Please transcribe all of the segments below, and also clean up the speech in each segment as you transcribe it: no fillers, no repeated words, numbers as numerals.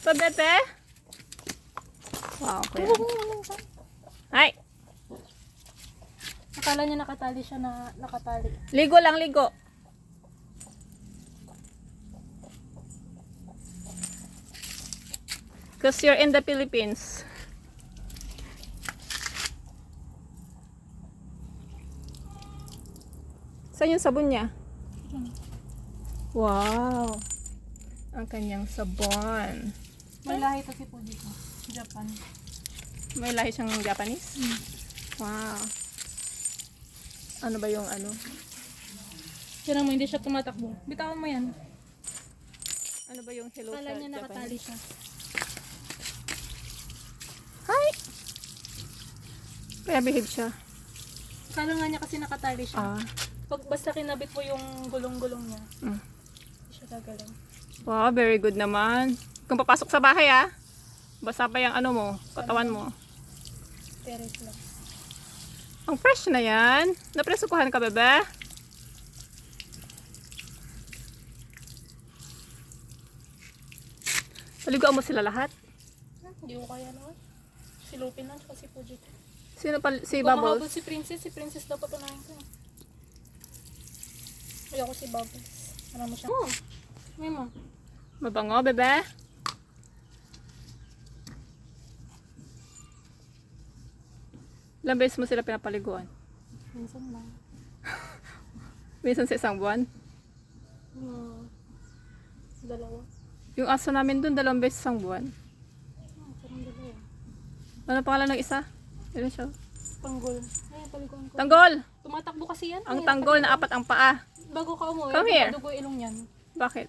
Pabebe? Wow, kuya. Ay! Akala niya nakatali siya na nakatali. Ligo lang, ligo. Because you're in the Philippines. Saan yung sabon niya? Wow. Ang kanyang sabon. May lahi kasi po dito. Japan. May lahi siyang Japanese? Wow. Ano ba yung ano? Yan mo, hindi siya tumatakbo. Bitawan mo yan. Ano ba yung hello Akala sa niya nakatali Japanese? siya. Hi! Kaya behave siya. Akala nga niya kasi nakatali siya. Ah. Pag basta kinabit mo yung gulong-gulong niya, Mm. hindi siya gagaling. Wow, very good naman. Kung papasok sa bahay basa pa yung ano mo, katawan mo. Teres lang. Ang fresh na yan. Napresukuhan ka, bebe? Paliguan mo sila lahat? Hindi ko kaya naman. Silupin lang kasi po dito. Sino pa? Si Kung mahabol Bubbles? si Princess dapat unahin ko. Ayoko si Bubbles. Ano mo siya? Oh, may mo. Mabango, bebe? Ilang beses mo sila pinapaliguan? Minsan lang. Minsan sa isang buwan? Dalawa. Yung aso namin dun, 2 beses isang buwan. Parang dalawa. Ano pangalan ng isa? Ilan siya? Tanggol. Ay, paliguan ko. Tanggol! Tumatakbo kasi yan. Ang Ay, tanggol na 4 ang paa. Bago ka umuwi, Come here. dugo ilong yan. Bakit?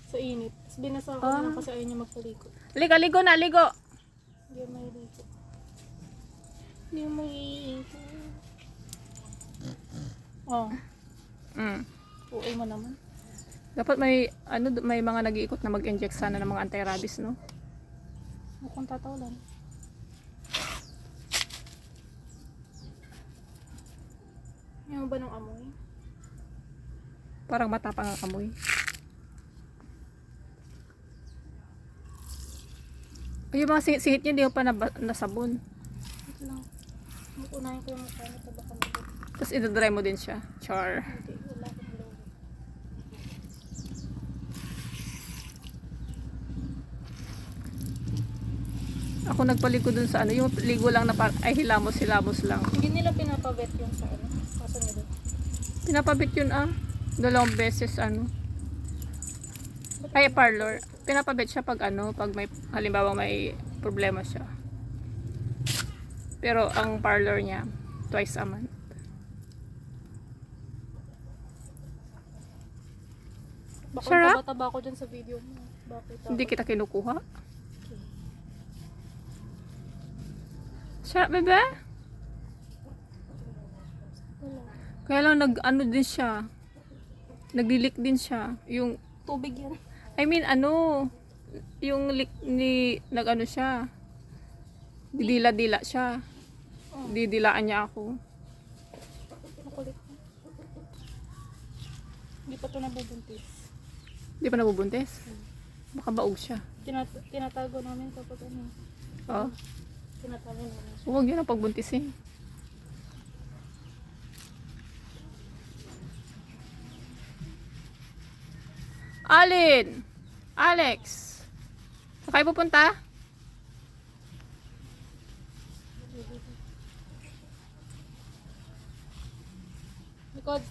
Sa init. Tapos binasa ko na kasi ayaw niya magpaliko. Ligo, ligo na, ligo! Hindi may liko. Hindi may liko. Oh, Mm. uwi mo naman. Dapat may mga nag-iikot na mag-inject sana ng mga anti-rabies, no? Mukhang tataw lang. Yung ba ng amoy? Parang matapang ang amoy. Ay, yung mga singit-singit niya, hindi mo pa nasabon. Wait lang. Unahin ko yung mukha nito baka mag- Tapos idadry mo din siya. Char. Hindi, wala akong blower. Ako nagpaligo dun sa ano, yung ligo lang na ay hilamos-hilamos lang. Hindi nila pinapabet yung sa ano. Kaso nila. Pinapabit yun 2 beses ano. Ay, parlor. Pinapabit siya pag pag may, halimbawa may problema siya. Pero ang parlor niya, twice a month. Baka Sarap? taba-taba ko dyan sa video mo. Bakit? Hindi kita kinukuha. Sarap, bebe? Wala. Kaya lang din siya. Naglilik din siya. Yung, Tubig yan. I mean, yung nag-ano siya. Didila-dila siya. Didilaan niya ako. Makulit. Hindi pa ito nabubuntis. Di pa nabubuntis? Baka baog siya. Tinatago namin kapag ano. Oh. Tinatago namin. Huwag yun ang pagbuntisin. Alin! Alex! Saan kayo pupunta? Likod.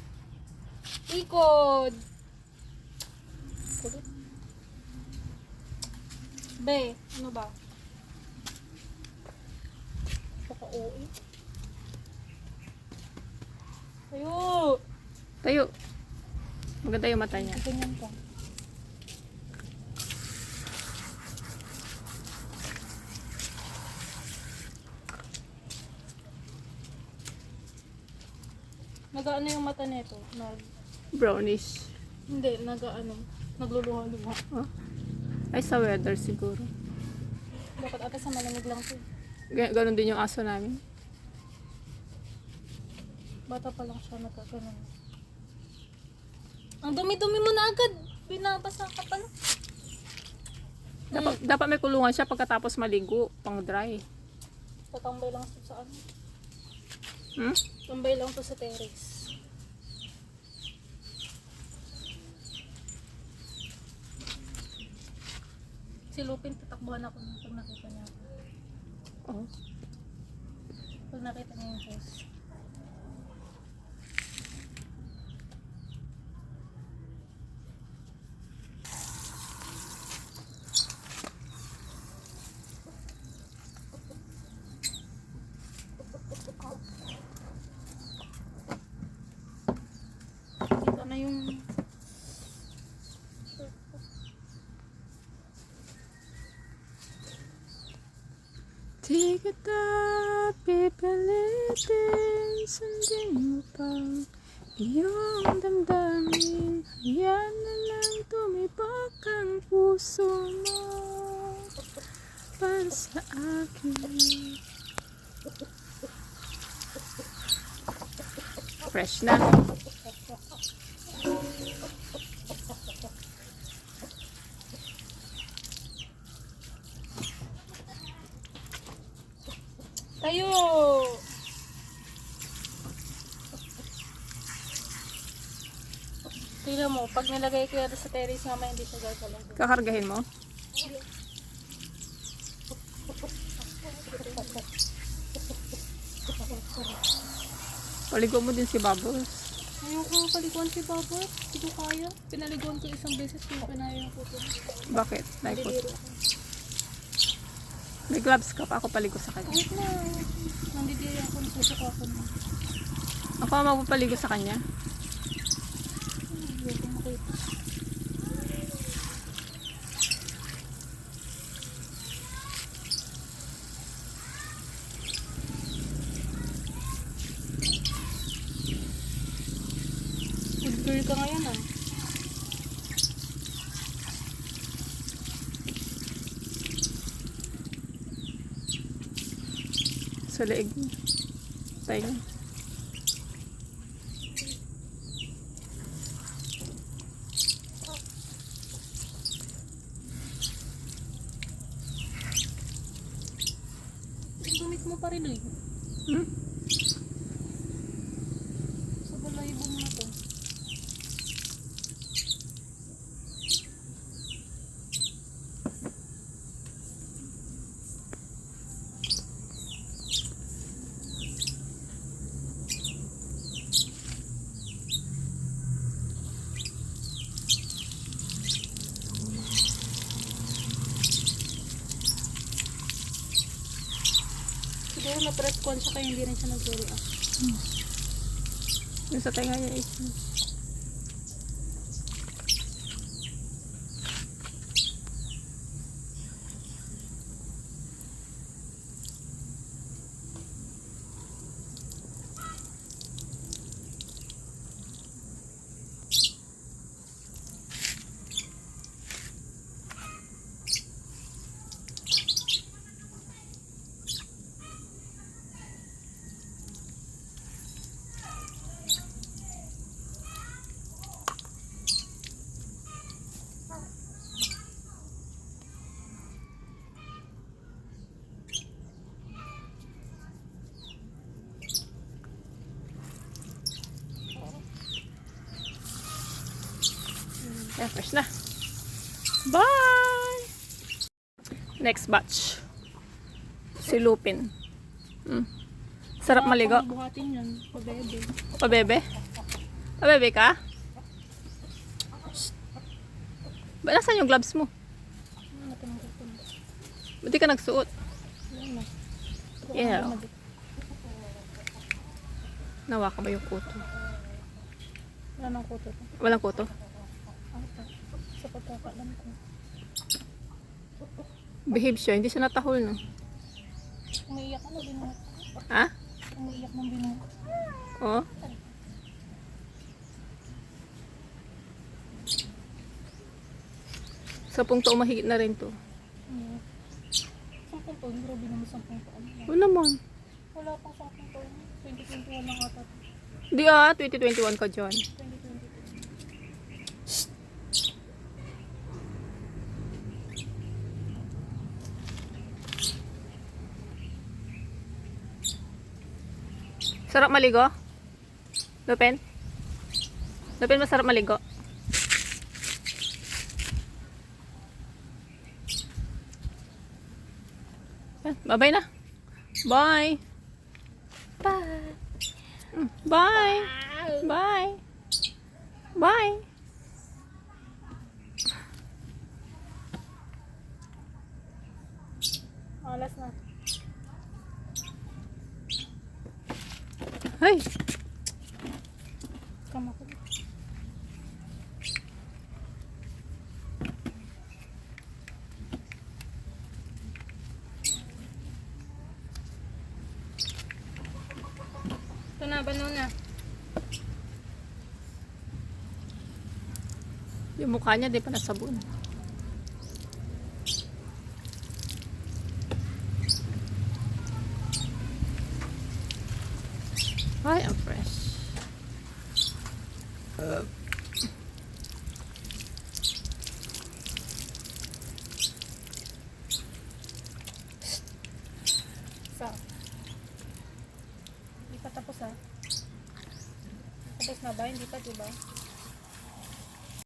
Ikod. Kulit. Be, ano ba? Paka-OA. Ayo! Tayo. Maganda yung mata niya. Ganyan ka. Nagaano yung mata nito? Brownish. Hindi, nagaano. Nagluluha-luha. Oh. Ay, sa weather siguro. Dapat ata sa malamig lang to. Ganon din yung aso namin. Bata pa lang siya nagkaganon. Ang dumi-dumi mo na agad. Binabasa ka pa na. Dapat may kulungan siya pagkatapos maligo, pang dry. Tatambay lang to sa ano. Hmm? Tambay lang to sa terrace. Si Lupin, tatakbuhan ako nung pag nakita niya ako. Oh. Pag nakita niya yung house. Kita na yung Di kita pipilitin, sundin mo pa iyong damdamin. Hayaan na lang tumibok ang puso mo para sa akin. Fresh na. tayo! Tingnan mo, pag nilagay ko yan sa terrace naman, hindi siya gagalaw. Kakargahin mo? Paligo mo din si Bubbles. Ayaw ko paliguan si Babot. Hindi ko kaya. Pinaliguan ko isang beses kung pinaya ko ito. Bakit? Like, Nandidiri ko. may gloves ka pa, ako paligo sa kanya. Kahit na, nandidiri ako, nasusuka ako na. Ako ang magpapaligo sa kanya. Hindi ko makita. Good girl ka ngayon ah. Sa leeg niya. Tayo. Dumit mo pa rin eh. Hmm? Sa balayibo mo na to. Siguro na-press ko siya kaya hindi rin siya nag-react. Yung sa tenga niya is. Yeah, fresh na. Bye! Next batch. Si Lupin. Sarap maligo. Buhatin yan, pabebe. Pabebe? Pabebe ka? Ba, nasaan yung gloves mo? Ano natin ang kukunin? Ba't di ka nagsuot? Yan na. Yeah. Nawa ka ba yung kuto? Wala nang kuto to. Walang kuto? Ata. Sa pagkakalam ko. Behave siya, hindi siya natahol, no? Umiiyak ka na binuhat. Ha? Umiiyak ng binuhat. Oo. Sa taon mahigit na rin to. Hmm. 10 taon, grabe naman 10 taon. Oo naman. Wala pang 10 taon. 2021 lang ata. Di 2021 ka dyan. 2022. Sarap maligo? Lupin? Lupin, masarap maligo? Yan, bye-bye na. Bye. Bye. Bye. Bye. Bye. Oh, last na. Hey. Kama ko. Ito na, bano na. Yung mukha niya, di pa nasabon. Ay, ang fresh. So. Hindi pa tapos ha. Tapos na ba? Hindi pa, diba?